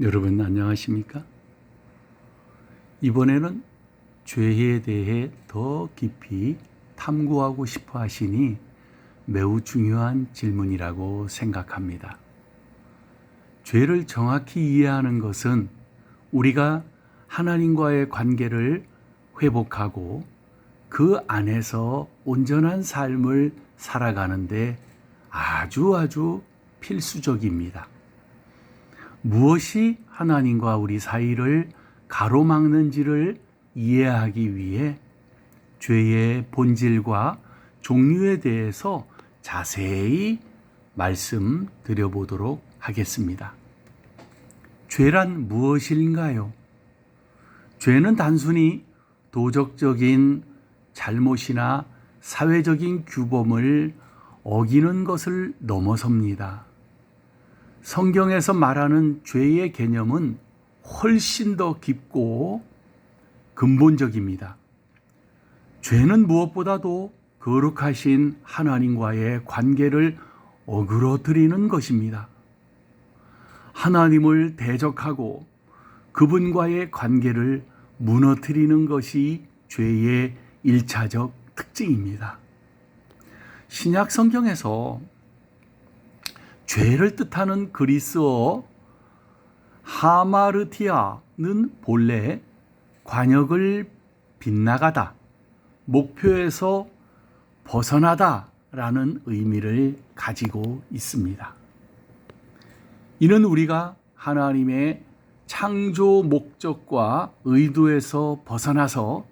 여러분 안녕하십니까? 이번에는 죄에 대해 더 깊이 탐구하고 싶어 하시니 매우 중요한 질문이라고 생각합니다. 죄를 정확히 이해하는 것은 우리가 하나님과의 관계를 회복하고 그 안에서 온전한 삶을 살아가는데 아주 필수적입니다. 무엇이 하나님과 우리 사이를 가로막는지를 이해하기 위해 죄의 본질과 종류에 대해서 자세히 말씀드려 보도록 하겠습니다. 죄란 무엇인가요? 죄는 단순히 도덕적인 잘못이나 사회적인 규범을 어기는 것을 넘어섭니다. 성경에서 말하는 죄의 개념은 훨씬 더 깊고 근본적입니다. 죄는 무엇보다도 거룩하신 하나님과의 관계를 어그러뜨리는 것입니다. 하나님을 대적하고 그분과의 관계를 무너뜨리는 것이 죄의 1차적 특징입니다. 신약 성경에서 죄를 뜻하는 그리스어 하마르티아는 본래 관역을 빗나가다, 목표에서 벗어나다 라는 의미를 가지고 있습니다. 이는 우리가 하나님의 창조 목적과 의도에서 벗어나서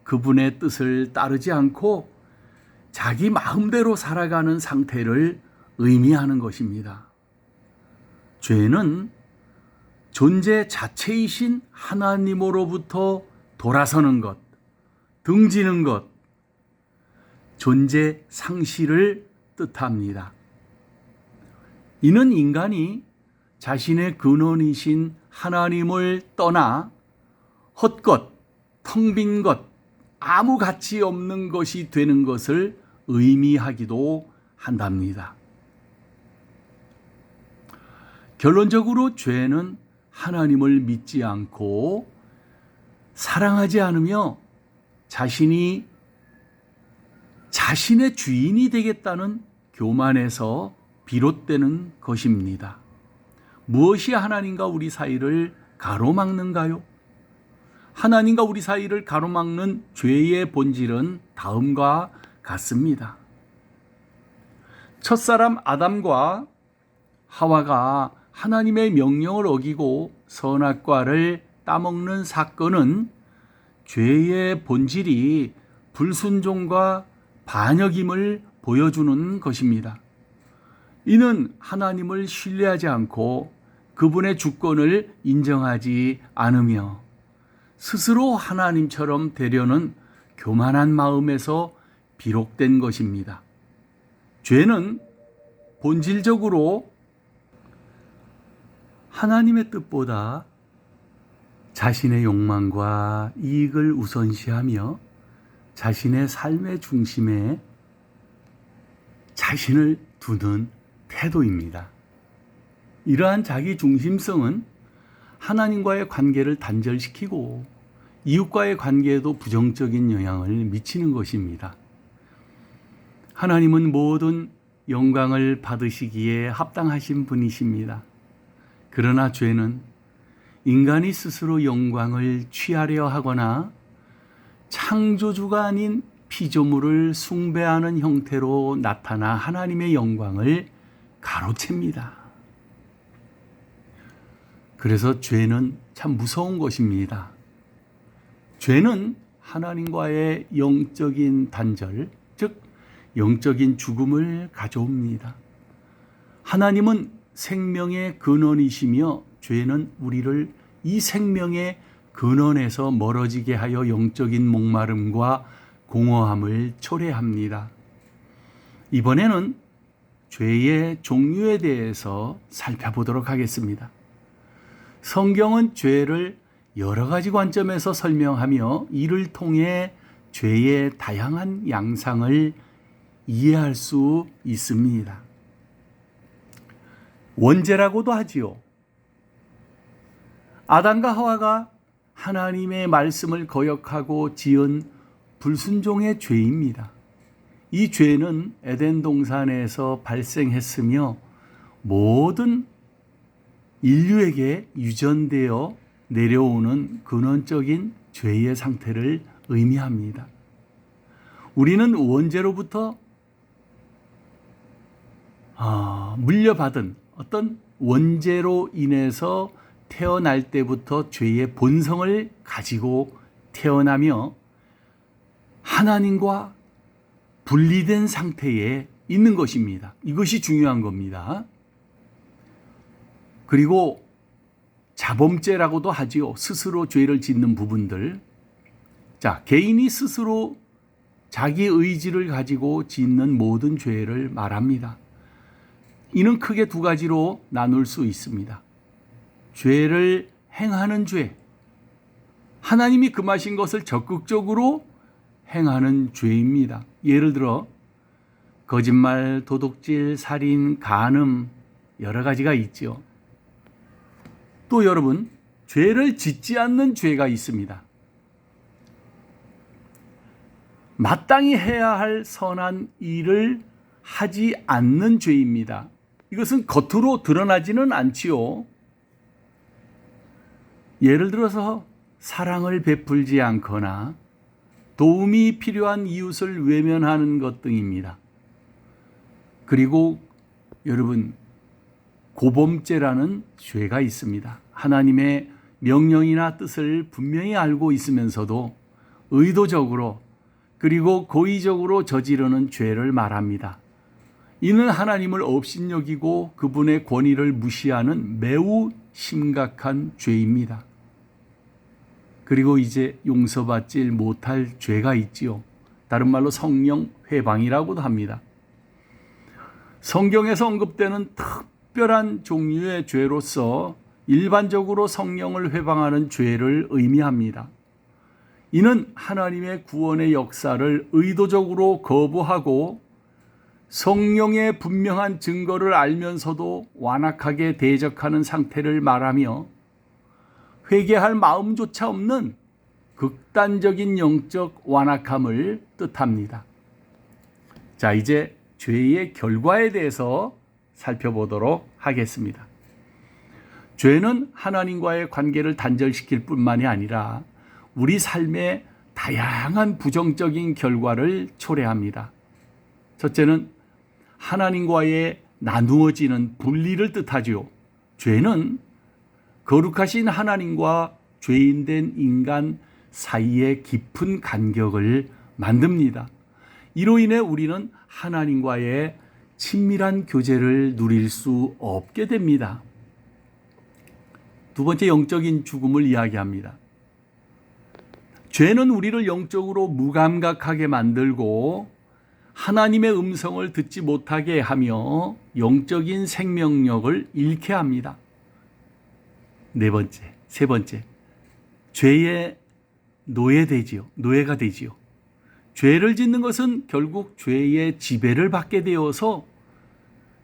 그분의 뜻을 따르지 않고 자기 마음대로 살아가는 상태를 의미하는 것입니다. 죄는 존재 자체이신 하나님으로부터 돌아서는 것, 등지는 것, 존재 상실을 뜻합니다. 이는 인간이 자신의 근원이신 하나님을 떠나 헛것, 텅 빈 것, 아무 가치 없는 것이 되는 것을 의미하기도 한답니다. 결론적으로 죄는 하나님을 믿지 않고 사랑하지 않으며 자신이 자신의 주인이 되겠다는 교만에서 비롯되는 것입니다. 무엇이 하나님과 우리 사이를 가로막는가요? 하나님과 우리 사이를 가로막는 죄의 본질은 다음과 같습니다. 첫사람 아담과 하와가 하나님의 명령을 어기고 선악과를 따먹는 사건은 죄의 본질이 불순종과 반역임을 보여주는 것입니다. 이는 하나님을 신뢰하지 않고 그분의 주권을 인정하지 않으며 스스로 하나님처럼 되려는 교만한 마음에서 비롯된 것입니다. 죄는 본질적으로 하나님의 뜻보다 자신의 욕망과 이익을 우선시하며 자신의 삶의 중심에 자신을 두는 태도입니다. 이러한 자기 중심성은 하나님과의 관계를 단절시키고 이웃과의 관계에도 부정적인 영향을 미치는 것입니다. 하나님은 모든 영광을 받으시기에 합당하신 분이십니다. 그러나 죄는 인간이 스스로 영광을 취하려 하거나 창조주가 아닌 피조물을 숭배하는 형태로 나타나 하나님의 영광을 가로챕니다. 그래서 죄는 참 무서운 것입니다. 죄는 하나님과의 영적인 단절, 즉 영적인 죽음을 가져옵니다. 하나님은 생명의 근원이시며 죄는 우리를 이 생명의 근원에서 멀어지게 하여 영적인 목마름과 공허함을 초래합니다. 이번에는 죄의 종류에 대해서 살펴보도록 하겠습니다. 성경은 죄를 여러 가지 관점에서 설명하며 이를 통해 죄의 다양한 양상을 이해할 수 있습니다. 원죄라고도 하지요. 아담과 하와가 하나님의 말씀을 거역하고 지은 불순종의 죄입니다. 이 죄는 에덴 동산에서 발생했으며 모든 인류에게 유전되어 내려오는 근원적인 죄의 상태를 의미합니다. 우리는 원죄로부터 물려받은 어떤 원죄로 인해서 태어날 때부터 죄의 본성을 가지고 태어나며 하나님과 분리된 상태에 있는 것입니다. 이것이 중요한 겁니다. 그리고 자범죄라고도 하지요. 스스로 죄를 짓는 부분들. 자, 개인이 스스로 자기 의지를 가지고 짓는 모든 죄를 말합니다. 이는 크게 두 가지로 나눌 수 있습니다. 죄를 행하는 죄, 하나님이 금하신 것을 적극적으로 행하는 죄입니다. 예를 들어 거짓말, 도둑질, 살인, 간음 여러 가지가 있죠. 또 여러분, 죄를 짓지 않는 죄가 있습니다. 마땅히 해야 할 선한 일을 하지 않는 죄입니다. 이것은 겉으로 드러나지는 않지요. 예를 들어서 사랑을 베풀지 않거나 도움이 필요한 이웃을 외면하는 것 등입니다. 그리고 여러분, 고범죄라는 죄가 있습니다. 하나님의 명령이나 뜻을 분명히 알고 있으면서도 의도적으로 그리고 고의적으로 저지르는 죄를 말합니다. 이는 하나님을 업신여기고 그분의 권위를 무시하는 매우 심각한 죄입니다. 그리고 이제 용서받지 못할 죄가 있지요. 다른 말로 성령 회방이라고도 합니다. 성경에서 언급되는 특별한 종류의 죄로서 일반적으로 성령을 회방하는 죄를 의미합니다. 이는 하나님의 구원의 역사를 의도적으로 거부하고 성령의 분명한 증거를 알면서도 완악하게 대적하는 상태를 말하며 회개할 마음조차 없는 극단적인 영적 완악함을 뜻합니다. 자, 이제 죄의 결과에 대해서 살펴보도록 하겠습니다. 죄는 하나님과의 관계를 단절시킬 뿐만이 아니라 우리 삶의 다양한 부정적인 결과를 초래합니다. 첫째는 하나님과의 나누어지는 분리를 뜻하지요. 죄는 거룩하신 하나님과 죄인된 인간 사이의 깊은 간격을 만듭니다. 이로 인해 우리는 하나님과의 친밀한 교제를 누릴 수 없게 됩니다. 두 번째, 영적인 죽음을 이야기합니다. 죄는 우리를 영적으로 무감각하게 만들고 하나님의 음성을 듣지 못하게 하며 영적인 생명력을 잃게 합니다. 세 번째, 죄의 노예가 되지요. 죄를 짓는 것은 결국 죄의 지배를 받게 되어서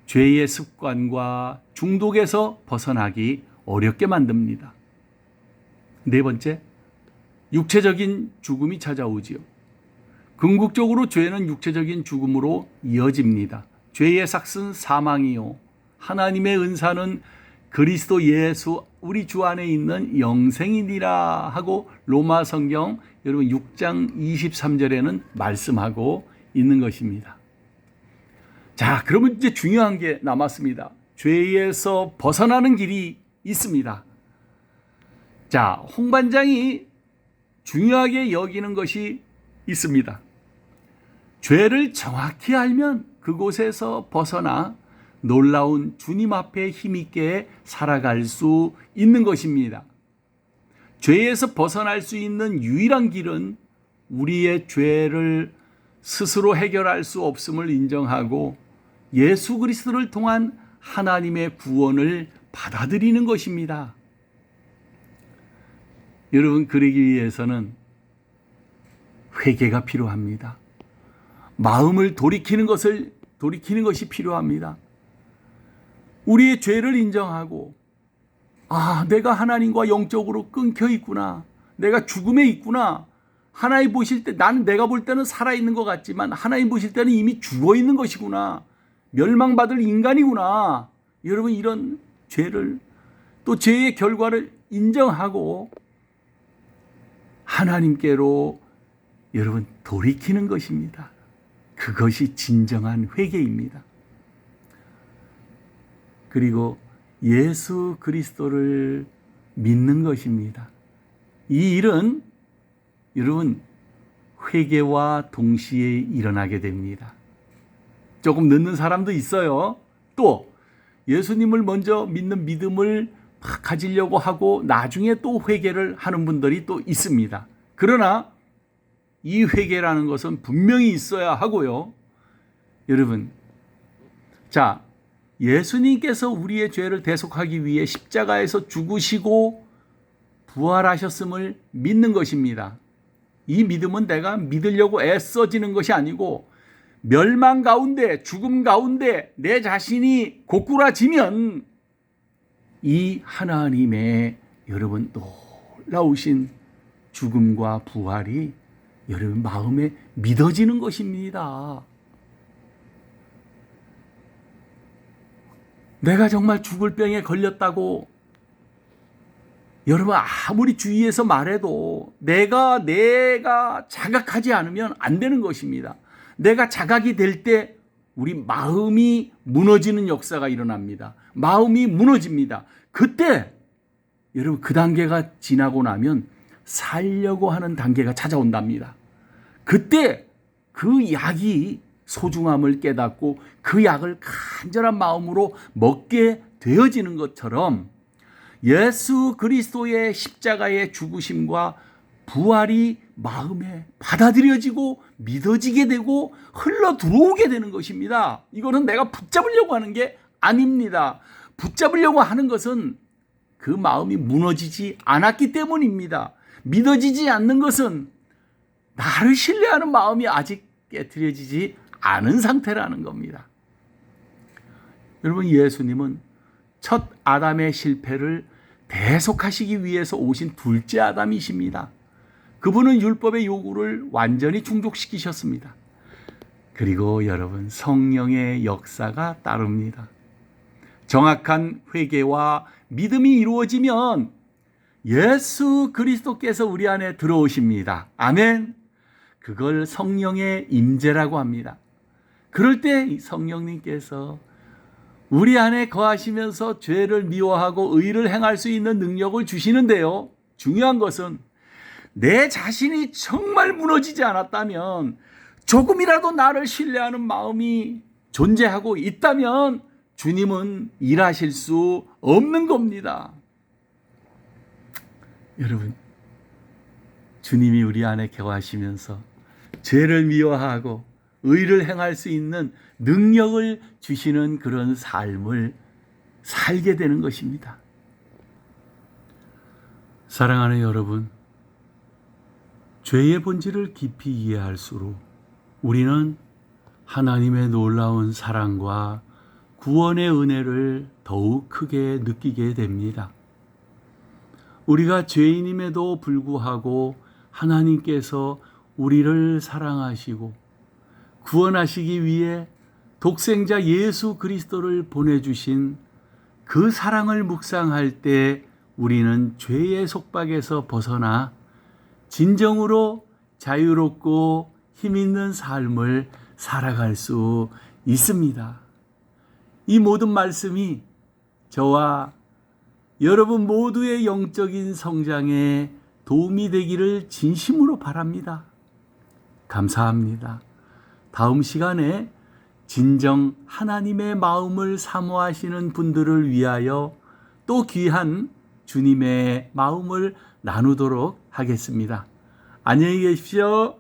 죄의 습관과 중독에서 벗어나기 어렵게 만듭니다. 네 번째, 육체적인 죽음이 찾아오지요. 궁극적으로 죄는 육체적인 죽음으로 이어집니다. 죄의 삭은 사망이요, 하나님의 은사는 그리스도 예수 우리 주 안에 있는 영생이니라 하고 로마 성경 여러분 6장 23절에는 말씀하고 있는 것입니다. 자, 그러면 이제 중요한 게 남았습니다. 죄에서 벗어나는 길이 있습니다. 자, 홍 반장이 중요하게 여기는 것이 있습니다. 죄를 정확히 알면 그곳에서 벗어나 놀라운 주님 앞에 힘있게 살아갈 수 있는 것입니다. 죄에서 벗어날 수 있는 유일한 길은 우리의 죄를 스스로 해결할 수 없음을 인정하고 예수 그리스도를 통한 하나님의 구원을 받아들이는 것입니다. 여러분, 그러기 위해서는 회개가 필요합니다. 마음을 돌이키는 것이 필요합니다. 우리의 죄를 인정하고 아, 내가 하나님과 영적으로 끊겨 있구나. 내가 죽음에 있구나. 하나님 보실 때 내가 볼 때는 살아있는 것 같지만 하나님 보실 때는 이미 죽어 있는 것이구나. 멸망받을 인간이구나. 여러분, 이런 죄를, 또 죄의 결과를 인정하고 하나님께로 여러분 돌이키는 것입니다. 그것이 진정한 회개입니다. 그리고 예수 그리스도를 믿는 것입니다. 이 일은 여러분 회개와 동시에 일어나게 됩니다. 조금 늦는 사람도 있어요. 또 예수님을 먼저 믿는 믿음을 가지려고 하고 나중에 또 회개를 하는 분들이 또 있습니다. 그러나 이 회개라는 것은 분명히 있어야 하고요. 여러분, 자, 예수님께서 우리의 죄를 대속하기 위해 십자가에서 죽으시고 부활하셨음을 믿는 것입니다. 이 믿음은 내가 믿으려고 애써지는 것이 아니고 멸망 가운데, 죽음 가운데 내 자신이 고꾸라지면 이 하나님의 여러분 놀라우신 죽음과 부활이 여러분 마음에 믿어지는 것입니다. 내가 정말 죽을 병에 걸렸다고 여러분 아무리 주위에서 말해도 내가 자각하지 않으면 안 되는 것입니다. 내가 자각이 될 때 우리 마음이 무너지는 역사가 일어납니다. 마음이 무너집니다. 그때 여러분 그 단계가 지나고 나면 살려고 하는 단계가 찾아온답니다. 그때 그 약이 소중함을 깨닫고 그 약을 간절한 마음으로 먹게 되어지는 것처럼 예수 그리스도의 십자가의 죽으심과 부활이 마음에 받아들여지고 믿어지게 되고 흘러 들어오게 되는 것입니다. 이거는 내가 붙잡으려고 하는 게 아닙니다. 붙잡으려고 하는 것은 그 마음이 무너지지 않았기 때문입니다. 믿어지지 않는 것은 나를 신뢰하는 마음이 아직 깨트려지지 않은 상태라는 겁니다. 여러분, 예수님은 첫 아담의 실패를 대속하시기 위해서 오신 둘째 아담이십니다. 그분은 율법의 요구를 완전히 충족시키셨습니다. 그리고 여러분, 성령의 역사가 따릅니다. 정확한 회개와 믿음이 이루어지면 예수 그리스도께서 우리 안에 들어오십니다. 아멘. 그걸 성령의 임재라고 합니다. 그럴 때 성령님께서 우리 안에 거하시면서 죄를 미워하고 의를 행할 수 있는 능력을 주시는데요. 중요한 것은 내 자신이 정말 무너지지 않았다면, 조금이라도 나를 신뢰하는 마음이 존재하고 있다면 주님은 일하실 수 없는 겁니다. 여러분, 주님이 우리 안에 거하시면서 죄를 미워하고 의를 행할 수 있는 능력을 주시는 그런 삶을 살게 되는 것입니다. 사랑하는 여러분, 죄의 본질을 깊이 이해할수록 우리는 하나님의 놀라운 사랑과 구원의 은혜를 더욱 크게 느끼게 됩니다. 우리가 죄인임에도 불구하고 하나님께서 우리를 사랑하시고 구원하시기 위해 독생자 예수 그리스도를 보내주신 그 사랑을 묵상할 때 우리는 죄의 속박에서 벗어나 진정으로 자유롭고 힘있는 삶을 살아갈 수 있습니다. 이 모든 말씀이 저와 여러분 모두의 영적인 성장에 도움이 되기를 진심으로 바랍니다. 감사합니다. 다음 시간에 진정 하나님의 마음을 사모하시는 분들을 위하여 또 귀한 주님의 마음을 나누도록 하겠습니다. 안녕히 계십시오.